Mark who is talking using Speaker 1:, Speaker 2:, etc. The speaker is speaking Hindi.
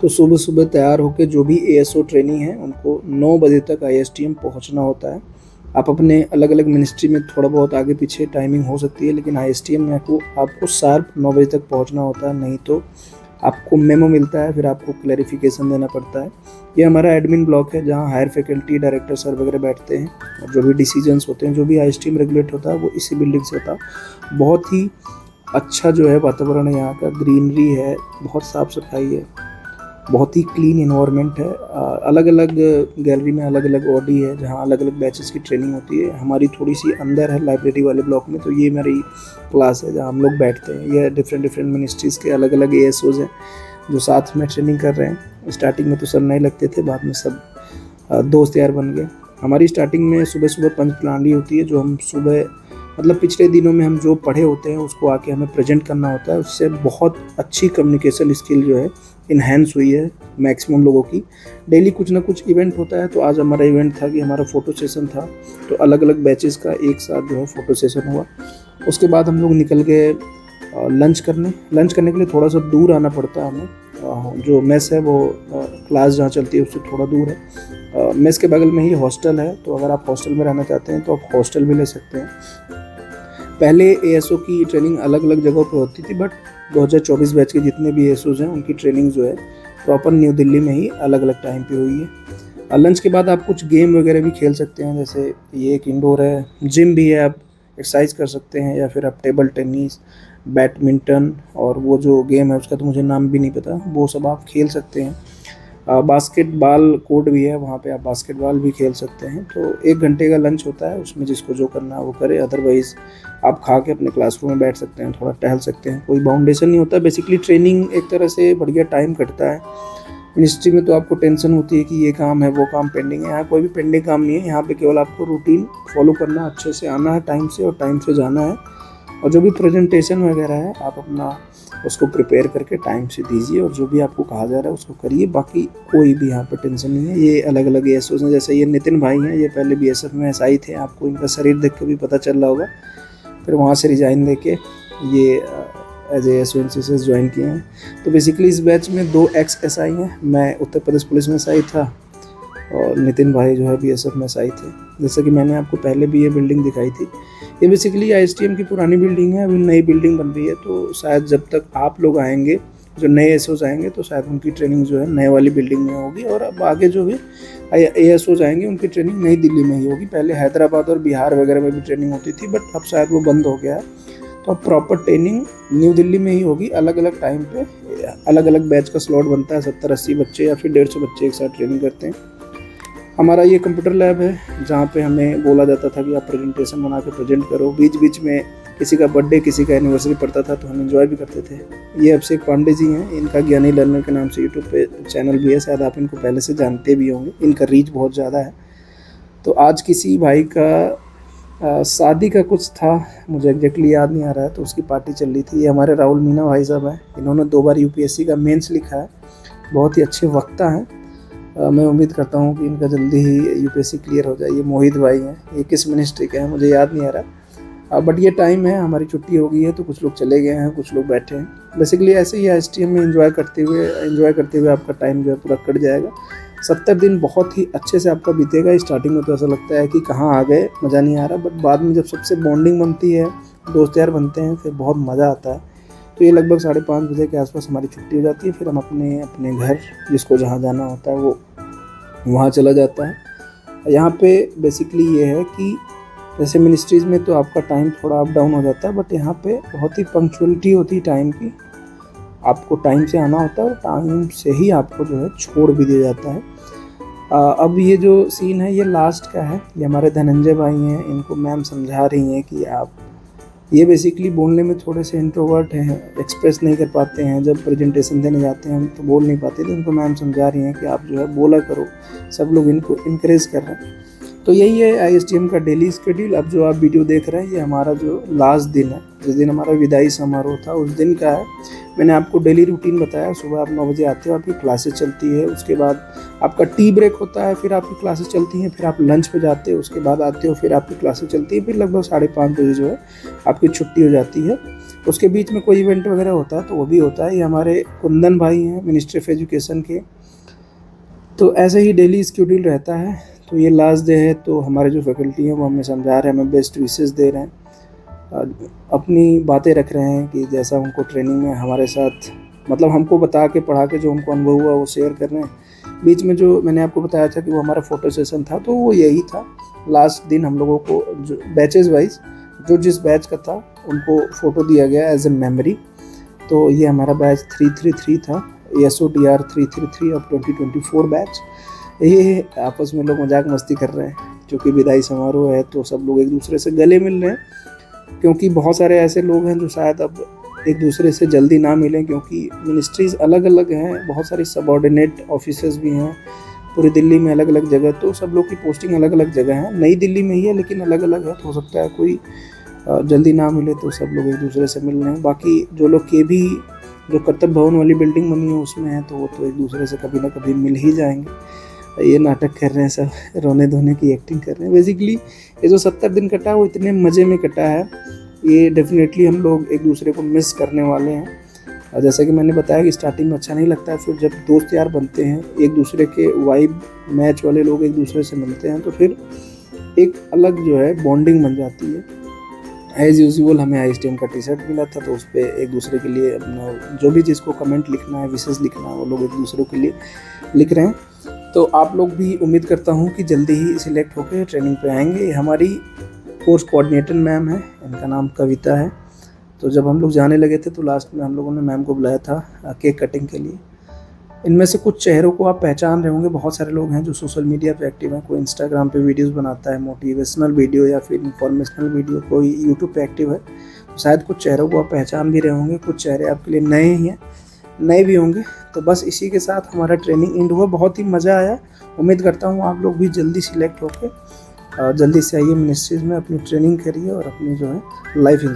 Speaker 1: तो सुबह-सुबह तैयार होके जो भी एएसओ ट्रेनी हैं उनको 9 बजे तक आईएसटीएम पहुँचना होता है। आप अपने अलग-अलग मिनिस्ट्री में थोड़ा बहुत आगे-पीछे टाइमिंग हो सकती है, लेकिन आईएसटीएम में आपको शार्प 9 बजे तक पहुँचना होता है, नहीं तो आपको मेमो मिलता है, फिर आपको क्लैरिफिकेशन देना पड़ता है। ये हमारा एडमिन ब्लॉक है जहाँ हायर फैकल्टी, डायरेक्टर सर वगैरह बैठते हैं और जो भी डिसीजंस होते हैं, जो भी आईएसटीएम रेगुलेट होता है वो इसी बिल्डिंग से होता है। बहुत ही अच्छा जो है वातावरण है यहाँ का, ग्रीनरी है, बहुत साफ़ सफाई है, बहुत ही क्लीन इन्वायरमेंट है। अलग अलग गैलरी में अलग अलग ओडी है जहाँ अलग अलग बैचेस की ट्रेनिंग होती है। हमारी थोड़ी सी अंदर है लाइब्रेरी वाले ब्लॉक में, तो ये मेरी क्लास है जहाँ हम लोग बैठते हैं। ये डिफरेंट मिनिस्ट्रीज़ के अलग अलग एएसओज हैं जो साथ में ट्रेनिंग कर रहे हैं। स्टार्टिंग में तो सब नहीं लगते थे, बाद में सब दोस्त यार बन गए। हमारी स्टार्टिंग में सुबह सुबह पंच प्लांडी होती है, जो हम सुबह मतलब पिछले दिनों में हम जो पढ़े होते हैं उसको आके हमें प्रेजेंट करना होता है। उससे बहुत अच्छी कम्युनिकेशन स्किल जो है इन्हेंस हुई है मैक्सिमम लोगों की। डेली कुछ ना कुछ इवेंट होता है, तो आज हमारा इवेंट था कि हमारा फ़ोटो सेशन था, तो अलग अलग बैचेस का एक साथ जो है फ़ोटो सेशन हुआ। उसके बाद हम लोग निकल गए लंच करने के लिए थोड़ा सा दूर आना पड़ता है हमें। जो मेस है वो क्लास जहाँ चलती है उससे थोड़ा दूर है। मेस के बगल में ही हॉस्टल है, तो अगर आप हॉस्टल में रहना चाहते हैं तो आप हॉस्टल भी ले सकते हैं। पहले एएसओ की ट्रेनिंग अलग अलग जगहों पे होती थी, बट 2024 बैच के जितने भी एएसओज हैं उनकी ट्रेनिंग जो है प्रॉपर न्यू दिल्ली में ही अलग अलग टाइम पे हुई है। लंच के बाद आप कुछ गेम वगैरह भी खेल सकते हैं, जैसे ये एक इंडोर है, जिम भी है, आप एक्सरसाइज कर सकते हैं, या फिर आप टेबल टेनिस, बैडमिंटन और वो जो गेम है उसका तो मुझे नाम भी नहीं पता, वो सब आप खेल सकते हैं। बास्केटबॉल कोर्ट भी है, वहाँ पे आप बास्केटबॉल भी खेल सकते हैं। तो 1 घंटे का लंच होता है, उसमें जिसको जो करना है वो करे, अदरवाइज़ आप खा के अपने क्लासरूम में बैठ सकते हैं, थोड़ा टहल सकते हैं। कोई बाउंडेशन नहीं होता। बेसिकली ट्रेनिंग एक तरह से बढ़िया टाइम कटता है। मिनिस्ट्री में तो आपको टेंशन होती है कि ये काम है, वो काम पेंडिंग है। यहाँ कोई भी पेंडिंग काम नहीं है, यहाँ पे केवल आपको रूटीन फॉलो करना, अच्छे से आना है टाइम से और टाइम से जाना है। और जो भी प्रेजेंटेशन वगैरह है आप अपना उसको प्रिपेयर करके टाइम से दीजिए, और जो भी आपको कहा जा रहा है उसको करिए। बाकी कोई भी यहाँ पे टेंशन नहीं है। ये अलग अलग एएसओज हैं, जैसे ये नितिन भाई हैं, ये पहले बीएसएफ में एसआई थे, आपको इनका शरीर देख के भी पता चल रहा होगा। फिर वहाँ से रिज़ाइन देके ये एज एएसओ एनसीसी ज्वाइन किए हैं। तो बेसिकली इस बैच में 2 एक्स एसआई हैं। मैं उत्तर प्रदेश पुलिस में एसआई था और नितिन भाई जो है बीएसएफ में एसआई थे। जैसा कि मैंने आपको पहले भी ये बिल्डिंग दिखाई थी, ये बेसिकली आईएसटीएम की पुरानी बिल्डिंग है, अभी नई बिल्डिंग बन रही है। तो शायद जब तक आप लोग आएंगे, जो नए एएसओज आएंगे, तो शायद उनकी ट्रेनिंग जो है नए वाली बिल्डिंग में होगी, और अब आगे जो भी एएसओज आएंगे उनकी ट्रेनिंग नई दिल्ली में ही होगी। पहले हैदराबाद और बिहार वगैरह में भी ट्रेनिंग होती थी, बट अब शायद वो बंद हो गया है। तो अब प्रॉपर ट्रेनिंग न्यू दिल्ली में ही होगी। अलग अलग टाइम पे अलग अलग बैच का स्लॉट बनता है, 70-80 बच्चे या फिर 150 बच्चे एक साथ ट्रेनिंग करते हैं। हमारा ये कंप्यूटर लैब है जहाँ पे हमें बोला जाता था कि आप प्रेजेंटेशन बना के प्रेजेंट करो। बीच बीच में किसी का बर्थडे, किसी का एनिवर्सरी पड़ता था, तो हम एंजॉय भी करते थे। ये अभिषेक पांडे जी हैं, इनका ज्ञानी लर्नर के नाम से यूट्यूब पे चैनल भी है, शायद आप इनको पहले से जानते भी होंगे, इनका रीच बहुत ज़्यादा है। तो आज किसी भाई का शादी का कुछ था, मुझे एग्जैक्टली याद नहीं आ रहा है, तो उसकी पार्टी चल रही थी। ये हमारे राहुल मीना भाई साहब हैं, इन्होंने 2 बार यूपीएससी का मेंस लिखा है, बहुत ही अच्छे वक्ता हैं। मैं उम्मीद करता हूँ कि इनका जल्दी ही यूपीएससी क्लियर हो जाए। ये मोहित भाई हैं, ये किस मिनिस्ट्री के हैं मुझे याद नहीं आ रहा, बट ये टाइम है, हमारी छुट्टी हो गई है, तो कुछ लोग चले गए हैं, कुछ लोग बैठे हैं। बेसिकली ऐसे ही आईएसटीएम में एंजॉय करते हुए आपका टाइम जो है पूरा कट जाएगा। 70 दिन बहुत ही अच्छे से आपका बीतेगा। स्टार्टिंग में तो ऐसा लगता है कि कहाँ आ गए, मज़ा नहीं आ रहा, बट बाद में जब सबसे बॉन्डिंग बनती है, दोस्त यार बनते हैं, फिर बहुत मज़ा आता है। तो ये लगभग 5:30 बजे के आसपास हमारी छुट्टी हो जाती है। फिर हम अपने घर, जिसको जहाँ जाना होता है वो वहाँ चला जाता है। यहाँ पे बेसिकली ये है कि जैसे मिनिस्ट्रीज़ में तो आपका टाइम थोड़ा अप डाउन हो जाता है, बट यहाँ पे बहुत ही पंक्चुअलिटी होती है टाइम की। आपको टाइम से आना होता है और टाइम से ही आपको जो है छोड़ भी दिया जाता है। अब ये जो सीन है ये लास्ट का है। ये हमारे धनंजय भाई हैं, इनको मैम समझा रही हैं कि आप, ये बेसिकली बोलने में थोड़े से इंट्रोवर्ट हैं, एक्सप्रेस नहीं कर पाते हैं। जब प्रेजेंटेशन देने जाते हैं तो बोल नहीं पाते, तो इनको मैम समझा रही हैं कि आप जो है बोला करो। सब लोग इनको इनकरेज कर रहे हैं। तो यही है ISTM का डेली शेड्यूल। अब जो आप वीडियो देख रहे हैं ये हमारा जो लास्ट दिन है, जिस दिन हमारा विदाई समारोह था उस दिन का है। मैंने आपको डेली रूटीन बताया, सुबह आप 9 बजे आते हो, आपकी क्लासेस चलती है, उसके बाद आपका टी ब्रेक होता है, फिर आपकी क्लासेस चलती हैं, फिर आप लंच पे जाते हो, उसके बाद आते हो, फिर आपकी क्लासेस चलती है, फिर लगभग 5:30 बजे जो है आपकी छुट्टी हो जाती है। उसके बीच में कोई इवेंट वगैरह होता है तो वो भी होता है। ये हमारे कुंदन भाई हैं मिनिस्ट्री ऑफ एजुकेशन के। तो ऐसे ही डेली शेड्यूल रहता है। तो ये लास्ट डे है, तो हमारे जो फैकल्टी हैं वो हमें समझा रहे हैं, हमें बेस्ट विशेस दे रहे हैं, अपनी बातें रख रहे हैं कि जैसा उनको ट्रेनिंग में हमारे साथ मतलब हमको बता के पढ़ा के जो उनको अनुभव हुआ वो शेयर कर रहे हैं। बीच में जो मैंने आपको बताया था कि वो हमारा फ़ोटो सेशन था, तो वो यही था। लास्ट दिन हम लोगों को जो बैचेज़ वाइज जो जिस बैच का था उनको फ़ोटो दिया गया एज ए मेमोरी। तो ये हमारा बैच 333 था, ASOTR 333 ऑफ 2024 बैच। ये आपस में लोग मजाक मस्ती कर रहे हैं क्योंकि विदाई समारोह है, तो सब लोग एक दूसरे से गले मिल रहे हैं। क्योंकि बहुत सारे ऐसे लोग हैं जो शायद अब एक दूसरे से जल्दी ना मिलें, क्योंकि मिनिस्ट्रीज़ अलग अलग हैं, बहुत सारी सबऑर्डिनेट ऑफिसर्स भी हैं पूरी दिल्ली में अलग अलग जगह। तो सब लोग की पोस्टिंग अलग अलग जगह है, नई दिल्ली में ही है लेकिन अलग अलग है। तो हो सकता है कोई जल्दी ना मिले तो सब लोग एक दूसरे से मिल रहे हैं। बाकी जो लोग के भी जो कर्तव्य भवन वाली बिल्डिंग बनी है उसमें है, तो वो तो एक दूसरे से कभी ना कभी मिल ही जाएंगे। ये नाटक कर रहे हैं सब, रोने धोने की एक्टिंग कर रहे हैं। बेसिकली ये जो 70 दिन कटा वो इतने मज़े में कटा है, ये डेफिनेटली हम लोग एक दूसरे को मिस करने वाले हैं। जैसा कि मैंने बताया कि स्टार्टिंग में अच्छा नहीं लगता है, फिर जब दोस्त यार बनते हैं, एक दूसरे के वाइब मैच वाले लोग एक दूसरे से मिलते हैं, तो फिर एक अलग जो है बॉन्डिंग बन जाती है। एज़ यूजुअल हमें ISTM का टी-शर्ट मिला था, तो उस पर एक दूसरे के लिए अपना जो भी चीज़ को कमेंट लिखना है, विशेष लिखना है, वो लोग एक दूसरे के लिए लिख रहे हैं। तो आप लोग भी उम्मीद करता हूँ कि जल्दी ही सिलेक्ट होकर ट्रेनिंग पे आएंगे। हमारी कोर्स कोऑर्डिनेटर मैम है, इनका नाम कविता है। तो जब हम लोग जाने लगे थे तो लास्ट में हम लोगों ने मैम को बुलाया था केक कटिंग के लिए। इनमें से कुछ चेहरों को आप पहचान रहे होंगे। बहुत सारे लोग हैं जो सोशल मीडिया पे एक्टिव हैं, कोई इंस्टाग्राम पे वीडियोस बनाता है मोटिवेशनल वीडियो या फिर इंफॉर्मेशनल वीडियो, कोई यूट्यूब पे एक्टिव है। तो शायद कुछ चेहरों को आप पहचान भी रहे होंगे, कुछ चेहरे आपके लिए नए ही हैं, नए भी होंगे। तो बस इसी के साथ हमारा ट्रेनिंग एंड हुआ। बहुत ही मज़ा आया। उम्मीद करता हूँ आप लोग भी जल्दी सिलेक्ट होकर जल्दी से आइए मिनिस्ट्रीज़ में, अपनी ट्रेनिंग करिए और अपनी जो है लाइफ एंजॉय